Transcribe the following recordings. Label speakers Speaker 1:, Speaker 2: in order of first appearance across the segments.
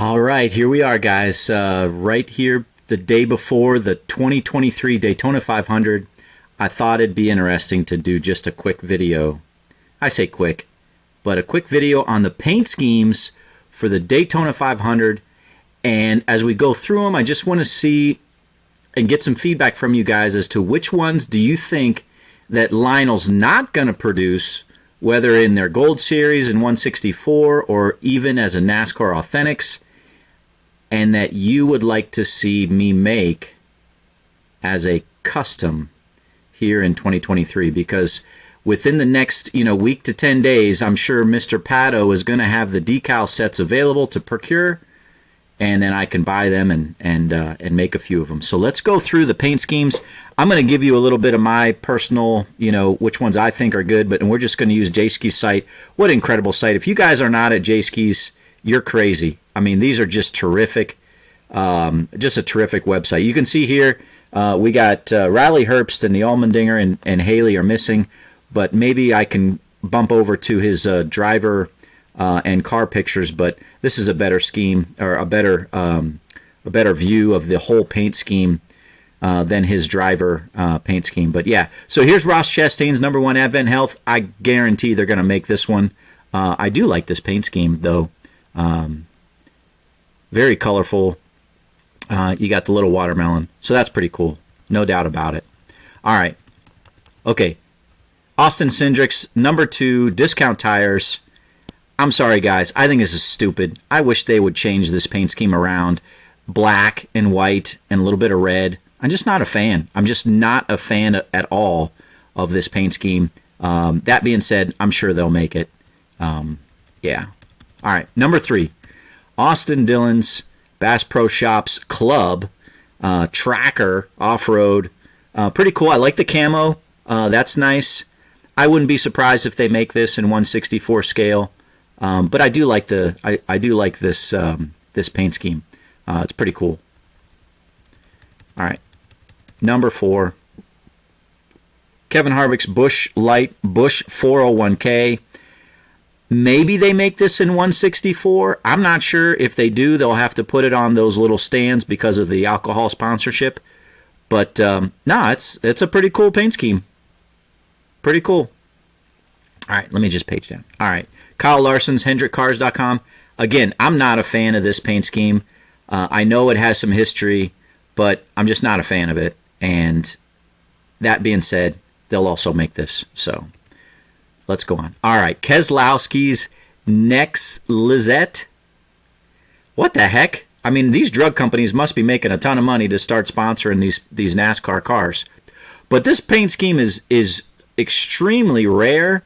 Speaker 1: All right, here we are, guys. Right here, the day before the 2023 Daytona 500. I thought it'd be interesting to do just a quick video. I say quick, but a quick video on the paint schemes for the Daytona 500. And as we go through them, I just want to see and get some feedback from you guys as to which ones do you think that Lionel's not going to produce, whether in their Gold Series in 164 or even as a NASCAR Authentics, and that you would like to see me make as a custom here in 2023. Because within the next week to 10 days, I'm sure Mr. Pato is going to have the decal sets available to procure, and then I can buy them and make a few of them. So let's go through the paint schemes. I'm going to give you a little bit of my personal, which ones I think are good, and we're just going to use Jayski's site. What an incredible site. If you guys are not at Jayski's, you're crazy. I mean, these are just terrific, just a terrific website. You can see here we got Riley Herbst and the Allmendinger and Haley are missing, but maybe I can bump over to his driver and car pictures, but this is a better scheme, or a better view of the whole paint scheme than his driver paint scheme. But yeah, so here's Ross Chastain's number 1 Advent Health. I guarantee they're going to make this one. I do like this paint scheme, though. Very colorful. You got the little watermelon, so that's pretty cool. No doubt about it. All right. Okay. Austin Cindric's number 2 Discount Tires. I'm sorry, guys. I think this is stupid. I wish they would change this paint scheme around. Black and white and a little bit of red. I'm just not a fan. I'm just not a fan at all of this paint scheme. That being said, I'm sure they'll make it. Yeah. All right. Number 3. Austin Dillon's Bass Pro Shops Club Tracker Off-Road. Pretty cool. I like the camo. That's nice. I wouldn't be surprised if they make this in 164 scale. But I do like I do like this this paint scheme. It's pretty cool. All right, number 4. Kevin Harvick's Busch Light Busch 401k. Maybe they make this in 164. I'm not sure. If they do, they'll have to put it on those little stands because of the alcohol sponsorship. But it's a pretty cool paint scheme. Pretty cool. All right, let me just page down. All right. Kyle Larson's HendrickCars.com. Again, I'm not a fan of this paint scheme. I know it has some history, but I'm just not a fan of it. And that being said, they'll also make this. So let's go on. All right, Keselowski's Next Lizette. What the heck? I mean, these drug companies must be making a ton of money to start sponsoring these NASCAR cars. But this paint scheme is extremely rare.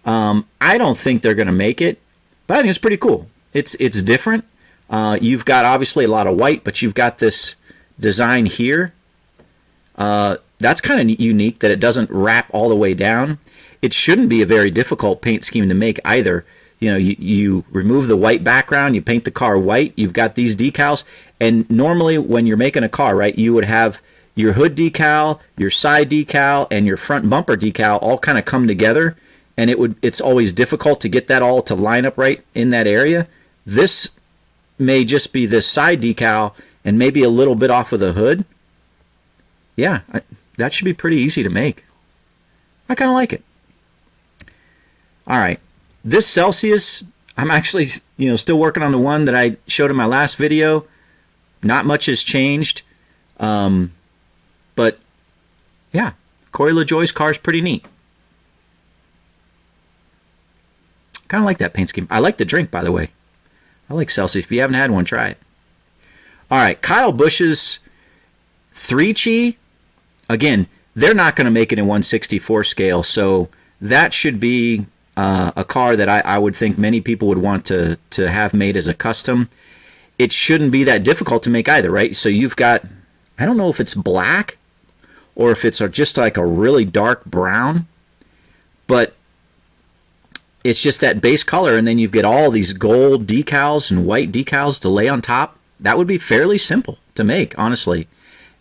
Speaker 1: I don't think they're going to make it, but I think it's pretty cool. It's different. You've got obviously a lot of white, but you've got this design here. That's kind of unique that it doesn't wrap all the way down. It shouldn't be a very difficult paint scheme to make either. You remove the white background, you paint the car white, you've got these decals, and normally when you're making a car, right, you would have your hood decal, your side decal, and your front bumper decal all kind of come together. And it's always difficult to get that all to line up right in that area. This may just be this side decal and maybe a little bit off of the hood. Yeah, that should be pretty easy to make. I kind of like it. All right, this Celsius, I'm actually still working on the one that I showed in my last video. Not much has changed, but yeah, Corey LaJoie's car is pretty neat. Kind of like that paint scheme. I like the drink, by the way. I like Celsius. If you haven't had one, try it. All right, Kyle Busch's 3Chi. Again, they're not going to make it in 164 scale, so that should be a car that I would think many people would want to have made as a custom. It shouldn't be that difficult to make either, right? So you've got, I don't know if it's black or if it's just like a really dark brown, but it's just that base color, and then you get all these gold decals and white decals to lay on top. That would be fairly simple to make, honestly,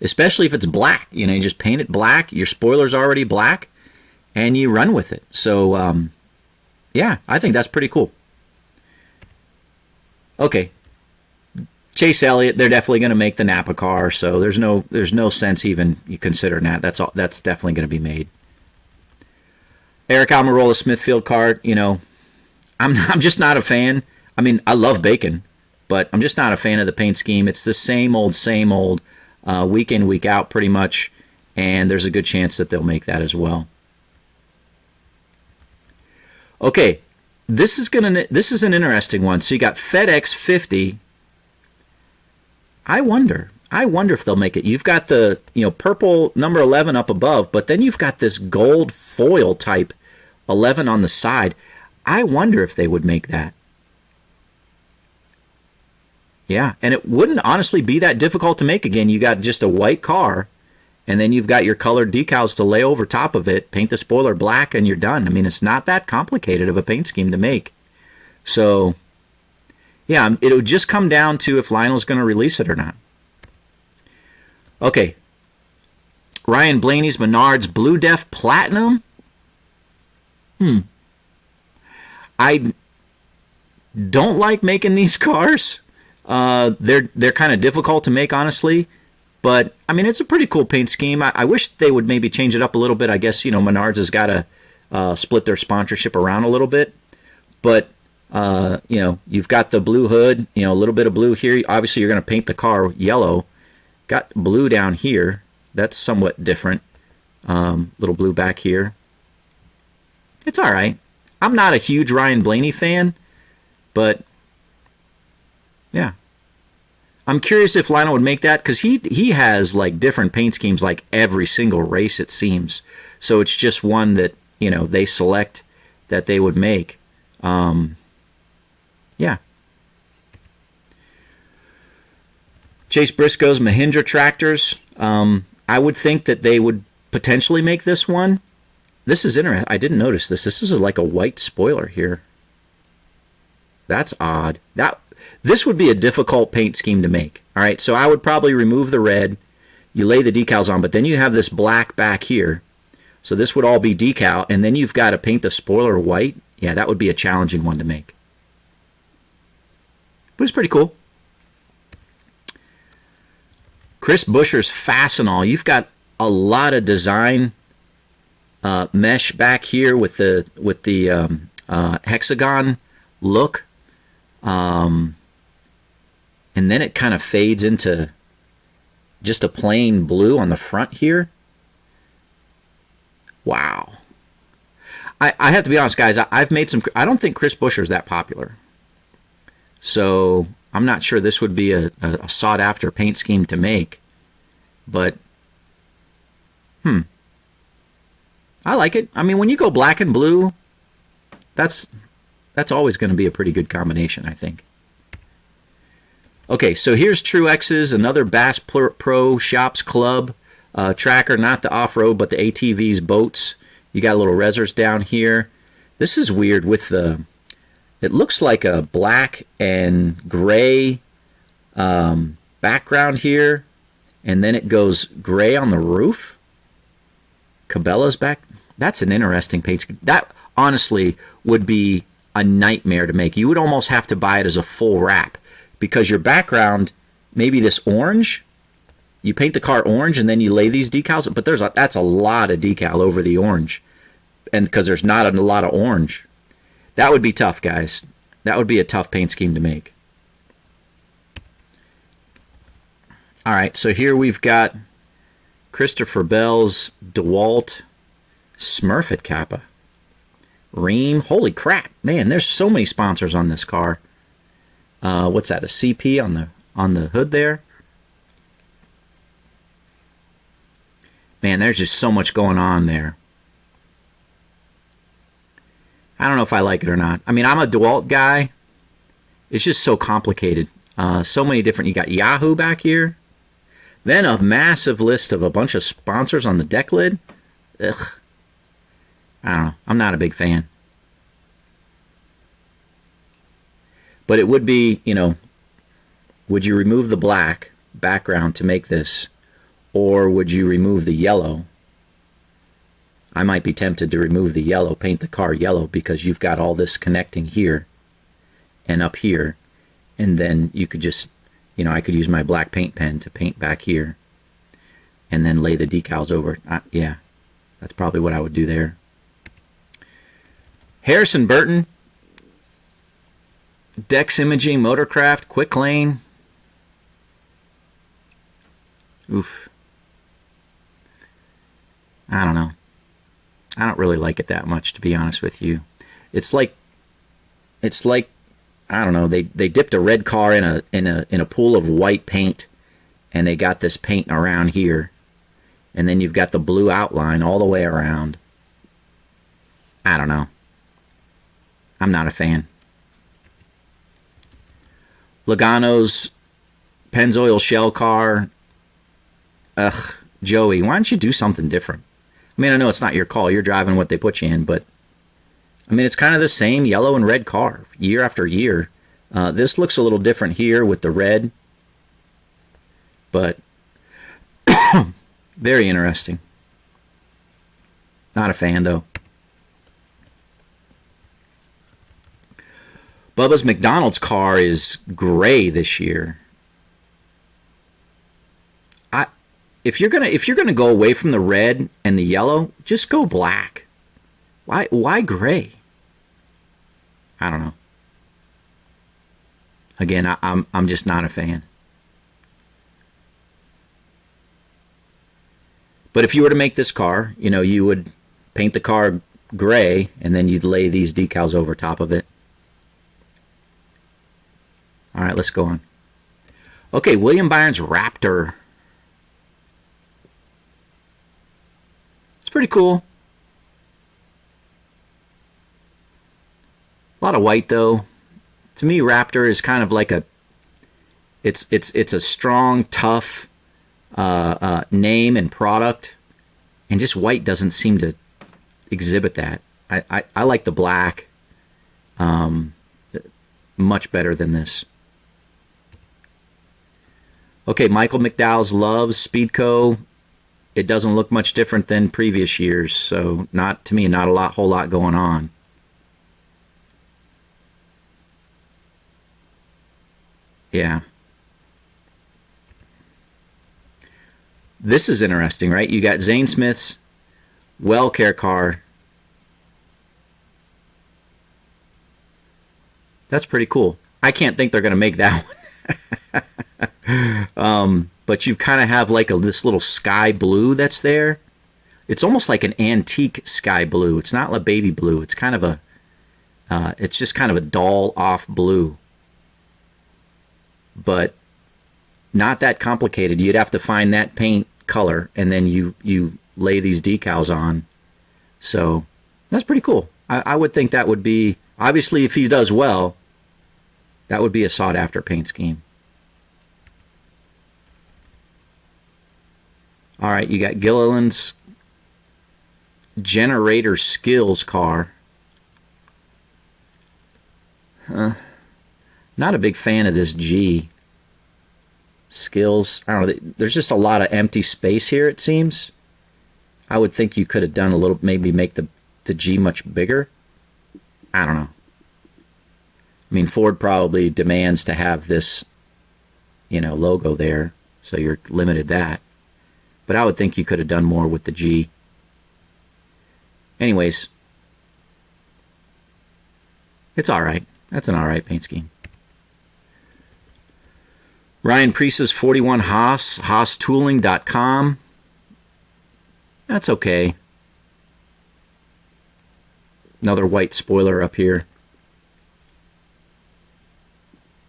Speaker 1: especially if it's black. You just paint it black. Your spoiler's already black, and you run with it. So, yeah, I think that's pretty cool. Okay, Chase Elliott, they're definitely going to make the Napa car, so there's no sense even you considering that. That's definitely going to be made. Eric Almirola Smithfield card, I'm just not a fan. I mean, I love bacon, but I'm just not a fan of the paint scheme. It's the same old, week in, week out pretty much, and there's a good chance that they'll make that as well. Okay, this is an interesting one. So you got FedEx 50. I wonder if they'll make it. You've got the purple number 11 up above, but then you've got this gold foil type 11 on the side. I wonder if they would make that. Yeah, and it wouldn't honestly be that difficult to make. Again, you got just a white car, and then you've got your colored decals to lay over top of it, paint the spoiler black, and you're done. I mean, it's not that complicated of a paint scheme to make. So, yeah, it would just come down to if Lionel's going to release it or not. Okay. Ryan Blaney's Menards Blue Def Platinum. I don't like making these cars. They're kind of difficult to make, honestly. But, I mean, it's a pretty cool paint scheme. I wish they would maybe change it up a little bit. I guess, Menards has got to split their sponsorship around a little bit. But, you've got the blue hood, a little bit of blue here. Obviously, you're going to paint the car yellow. Got blue down here. That's somewhat different. Little blue back here. It's all right. I'm not a huge Ryan Blaney fan, but yeah. I'm curious if Lionel would make that, because he has like different paint schemes like every single race, it seems. So it's just one that, they select that they would make. Yeah. Chase Briscoe's Mahindra tractors. I would think that they would potentially make this one. This is interesting. I didn't notice this. This is like a white spoiler here. That's odd. This would be a difficult paint scheme to make. All right, so I would probably remove the red. You lay the decals on, but then you have this black back here. So this would all be decal, and then you've got to paint the spoiler white. Yeah, that would be a challenging one to make. But it's pretty cool. Chris Buescher's Fastenal. You've got a lot of design mesh back here with the hexagon look. And then it kind of fades into just a plain blue on the front here. Wow. I have to be honest, guys. I've made some. I don't think Chris Buescher is that popular. So I'm not sure this would be a sought-after paint scheme to make. But, I like it. I mean, when you go black and blue, that's always going to be a pretty good combination, I think. Okay, so here's Truex's, another Bass Pro Shops Club tracker, not the off-road, but the ATVs, boats. You got little resers down here. This is weird with it looks like a black and gray background here, and then it goes gray on the roof. Cabela's back. That's an interesting paint scheme. That, honestly, would be a nightmare to make. You would almost have to buy it as a full wrap, because your background, maybe this orange, you paint the car orange and then you lay these decals, but that's a lot of decal over the orange, and because there's not a lot of orange. That would be tough, guys. That would be a tough paint scheme to make. All right, so here we've got Christopher Bell's DeWalt Smurfit Kappa. Ream. Holy crap, man! There's so many sponsors on this car. What's that? A CP on the hood there. Man, there's just so much going on there. I don't know if I like it or not. I mean, I'm a DeWalt guy. It's just so complicated. So many different. You got Yahoo back here. Then a massive list of a bunch of sponsors on the deck lid. Ugh. I don't know. I'm not a big fan. But it would be, would you remove the black background to make this? Or would you remove the yellow? I might be tempted to remove the yellow, paint the car yellow, because you've got all this connecting here and up here. And then you could just, I could use my black paint pen to paint back here and then lay the decals over. Yeah, that's probably what I would do there. Harrison Burton, Dex Imaging, Motorcraft, Quick Lane. Oof. I don't know. I don't really like it that much, to be honest with you. It's like I don't know. They dipped a red car in a pool of white paint, and they got this paint around here, and then you've got the blue outline all the way around. I don't know. I'm not a fan. Logano's Pennzoil shell car. Ugh, Joey, why don't you do something different? I mean, I know it's not your call. You're driving what they put you in, but I mean, it's kind of the same yellow and red car year after year. This looks a little different here with the red, but very interesting. Not a fan, though. Bubba's McDonald's car is gray this year. If you're gonna go away from the red and the yellow, just go black. Why gray? I don't know. Again, I'm just not a fan. But if you were to make this car, you would paint the car gray and then you'd lay these decals over top of it. All right, let's go on. Okay, William Byron's Raptor. It's pretty cool. A lot of white though. To me, Raptor is kind of like it's a strong, tough name and product, and just white doesn't seem to exhibit that. I like the black much better than this. Okay, Michael McDowell's Loves Speedco. It doesn't look much different than previous years, so not a whole lot going on. Yeah. This is interesting, right? You got Zane Smith's WellCare car. That's pretty cool. I can't think they're going to make that one. But you kind of have like this little sky blue that's there. It's almost like an antique sky blue. It's not like baby blue. It's kind of it's just kind of a dull off blue. But not that complicated. You'd have to find that paint color, and then you lay these decals on. So that's pretty cool. I would think that would be, obviously if he does well, that would be a sought after paint scheme. All right, you got Gilliland's Generator Skills car. Not a big fan of this G. Skills, I don't know, there's just a lot of empty space here, it seems. I would think you could have done a little, maybe make the G much bigger. I don't know. I mean, Ford probably demands to have this, logo there, so you're limited that. But I would think you could have done more with the G. Anyways, it's all right. That's an all right paint scheme. Ryan Priest's 41 Haas, HaasTooling.com. That's okay. Another white spoiler up here.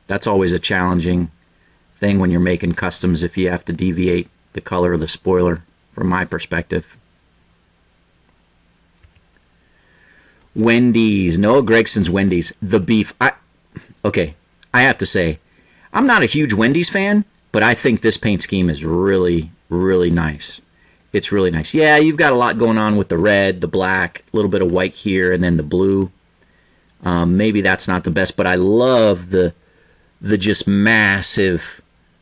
Speaker 1: That's always a challenging thing when you're making customs, if you have to deviate the color of the spoiler, from my perspective. Wendy's, Noah Gregson's Wendy's, the beef. I have to say, I'm not a huge Wendy's fan, but I think this paint scheme is really, really nice. It's really nice. Yeah, you've got a lot going on with the red, the black, a little bit of white here, and then the blue. Maybe that's not the best, but I love the just massive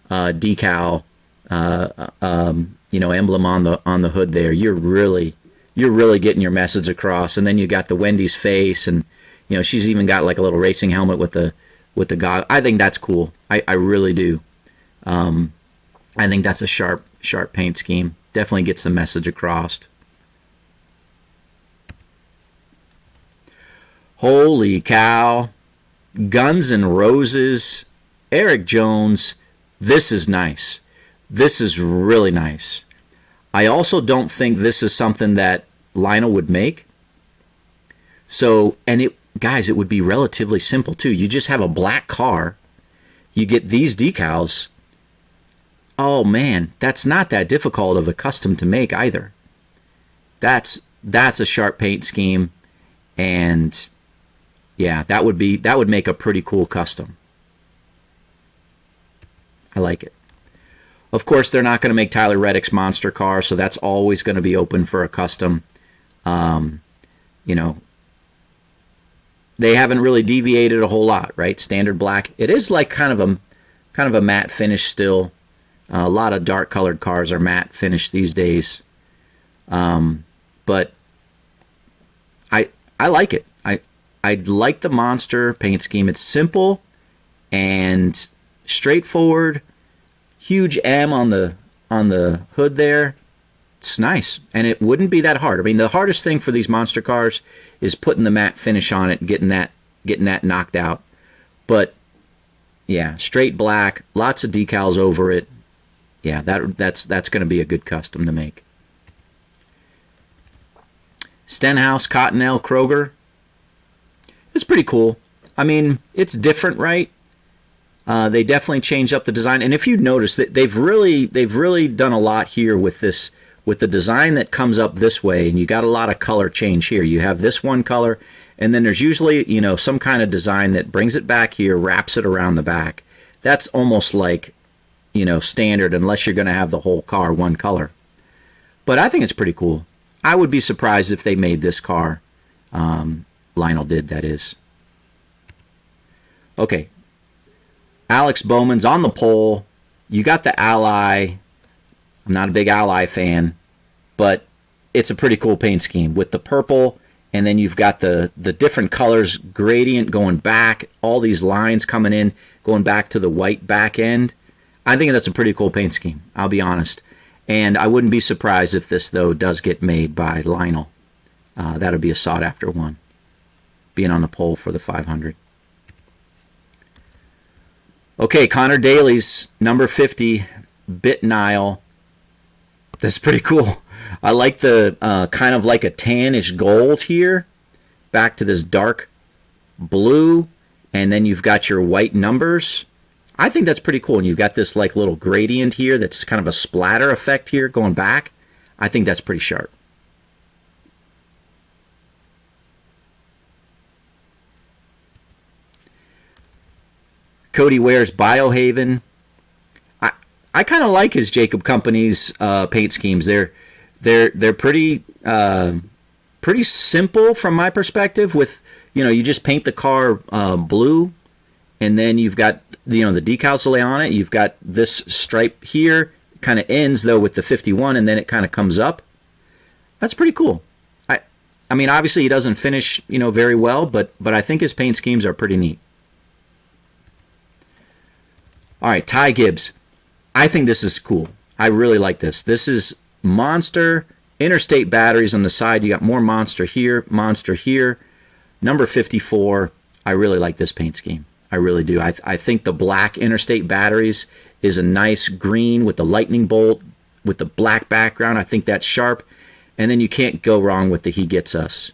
Speaker 1: decal, emblem on the hood there. You're really getting your message across. And then you got the Wendy's face, and she's even got like a little racing helmet with the goggle. I think that's cool. I really do. I think that's a sharp paint scheme. Definitely gets the message across. Holy cow. Guns N' Roses, Eric Jones. This is nice. This is really nice. I also don't think this is something that Lionel would make. So, and guys, it would be relatively simple too. You just have a black car. You get these decals. Oh man, that's not that difficult of a custom to make either. That's a sharp paint scheme, and yeah, that would make a pretty cool custom. I like it. Of course, they're not going to make Tyler Reddick's monster car, so that's always going to be open for a custom. You know, they haven't really deviated a whole lot, right? Standard black. It is like kind of a matte finish still. A lot of dark colored cars are matte finish these days. But I like it. I like the monster paint scheme. It's simple and straightforward. Huge M on the hood there. It's nice, and it wouldn't be that hard. I mean, the hardest thing for these monster cars is putting the matte finish on it and getting that knocked out. But yeah, straight black, lots of decals over it. Yeah, that's going to be a good custom to make. Stenhouse Cottonelle Kroger. It's pretty cool. I mean, it's different, right? They definitely changed up the design, and if you notice that they've really done a lot here with this, with the design that comes up this way, and you got a lot of color change here. You have this one color, and then there's usually, you know, some kind of design that brings it back here, wraps it around the back. That's almost like, you know, standard unless you're going to have the whole car one color. But I think it's pretty cool. I would be surprised if they made this car. Lionel did, that is. Okay. Alex Bowman's on the pole. You got the Ally. I'm not a big Ally fan, but it's a pretty cool paint scheme with the purple, and then you've got the different colors, gradient going back, all these lines coming in, going back to the white back end. I think that's a pretty cool paint scheme, I'll be honest. And I wouldn't be surprised if this, though, does get made by Lionel. That would be a sought-after one, being on the pole for the 500. Okay, Connor Daly's number 50, Bit Nile. That's pretty cool. I like the kind of like a tannish gold here, back to this dark blue, and then you've got your white numbers. I think that's pretty cool. And you've got this like little gradient here that's kind of a splatter effect here going back. I think that's pretty sharp. Cody Ware's Biohaven. I kind of like his Jacob Company's paint schemes. They're pretty simple from my perspective. With, you know, you just paint the car blue, and then you've got, you know, the decals to lay on it. You've got this stripe here, kind of ends though with the 51, and then it kind of comes up. That's pretty cool. I mean, obviously he doesn't finish, you know, very well, but I think his paint schemes are pretty neat. All right, Ty Gibbs. I think this is cool. I really like this. This is Monster, Interstate batteries on the side. You got more Monster here, number 54. I really like this paint scheme. I really do. I think the black Interstate batteries is a nice green with the lightning bolt, with the black background. I think that's sharp. And then you can't go wrong with the He Gets Us.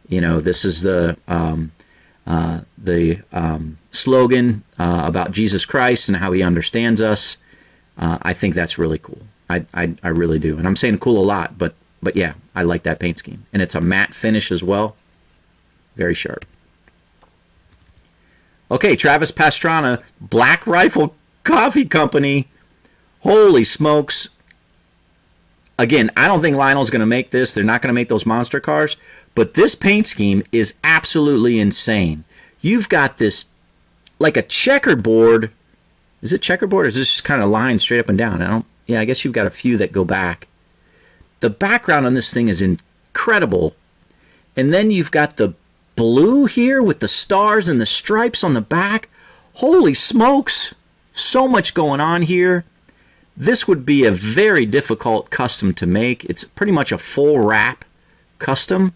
Speaker 1: You know, this is the slogan about Jesus Christ and how he understands us. I think that's really cool. I really do. And I'm saying cool a lot, but yeah, I like that paint scheme. And it's a matte finish as well. Very sharp. Okay, Travis Pastrana, Black Rifle Coffee Company. Holy smokes. Again, I don't think Lionel's going to make this. They're not going to make those monster cars. But this paint scheme is absolutely insane. You've got this, like a checkerboard. Is it checkerboard, or is this just kind of lines straight up and down? I guess you've got a few that go back. The background on this thing is incredible. And then you've got the blue here with the stars and the stripes on the back. Holy smokes. So much going on here. This would be a very difficult custom to make. It's pretty much a full wrap custom.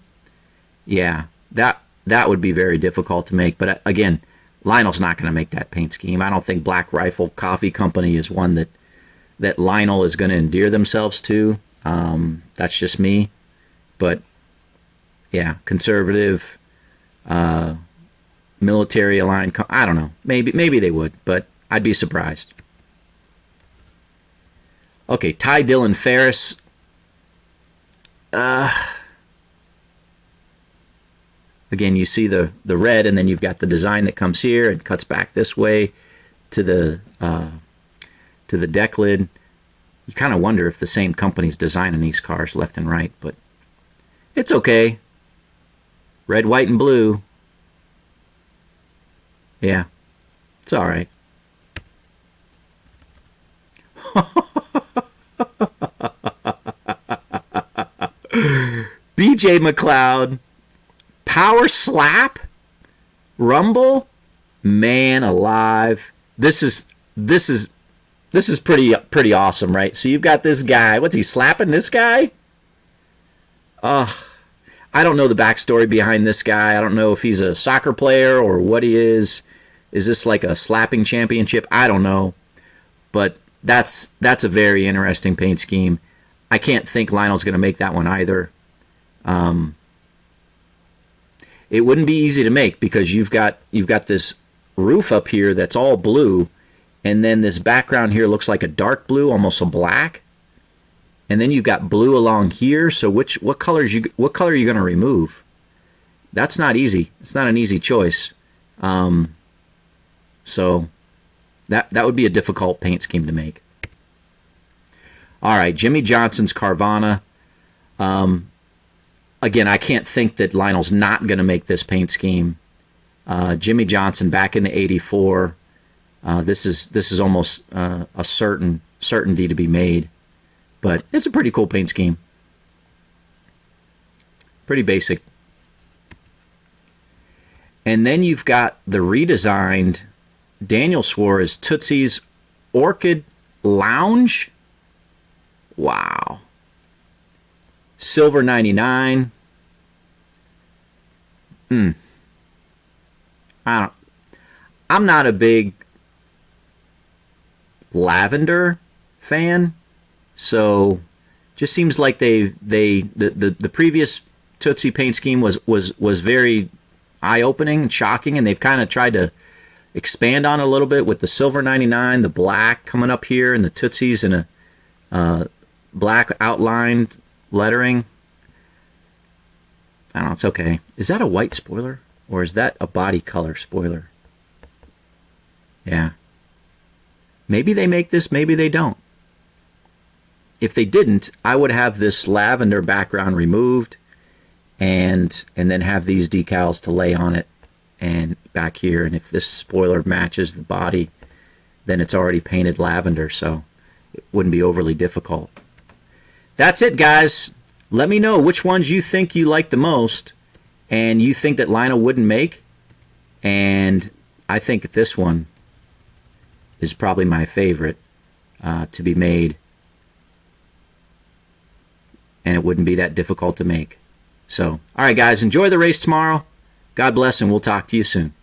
Speaker 1: Yeah, that would be very difficult to make. But again, Lionel's not going to make that paint scheme. I don't think Black Rifle Coffee Company is one that Lionel is going to endear themselves to. That's just me. But yeah, conservative, military aligned. I don't know. Maybe they would, but I'd be surprised. Okay, Ty Dillon Ferris. Again, you see the red, and then you've got the design that comes here and cuts back this way to the deck lid. You kind of wonder if the same company's designing these cars left and right, but it's okay. Red, white, and blue. Yeah, it's all right. BJ McLeod, Power Slap, Rumble, man alive. This is pretty awesome, right? So you've got this guy. What's he slapping this guy? I don't know the backstory behind this guy. I don't know if he's a soccer player or what he is. Is this like a slapping championship? I don't know. But that's a very interesting paint scheme. I can't think Lionel's going to make that one either. It wouldn't be easy to make because you've got this roof up here that's all blue, and then this background here looks like a dark blue, almost a black, and then you've got blue along here. So what color are you going to remove? That's not easy. It's not an easy choice. So that would be a difficult paint scheme to make. All right, Jimmy Johnson's Carvana. Again, I can't think that Lionel's not going to make this paint scheme. Jimmy Johnson back in the '84. This is almost a certainty to be made, but it's a pretty cool paint scheme. Pretty basic. And then you've got the redesigned Daniel Suarez Tootsie's Orchid Lounge. Wow. Silver 99. I'm not a big lavender fan, so just seems like the previous Tootsie paint scheme was very eye-opening and shocking, and they've kind of tried to expand on it a little bit with the silver 99, the black coming up here, and the Tootsies in a black outlined lettering. I don't know, it's okay. Is that a white spoiler? Or is that a body color spoiler? Yeah. Maybe they make this, maybe they don't. If they didn't, I would have this lavender background removed and then have these decals to lay on it and back here. And if this spoiler matches the body, then it's already painted lavender, so it wouldn't be overly difficult. That's it, guys. Let me know which ones you think you like the most and you think that Lionel wouldn't make. And I think this one is probably my favorite to be made. And it wouldn't be that difficult to make. So, all right, guys, enjoy the race tomorrow. God bless, and we'll talk to you soon.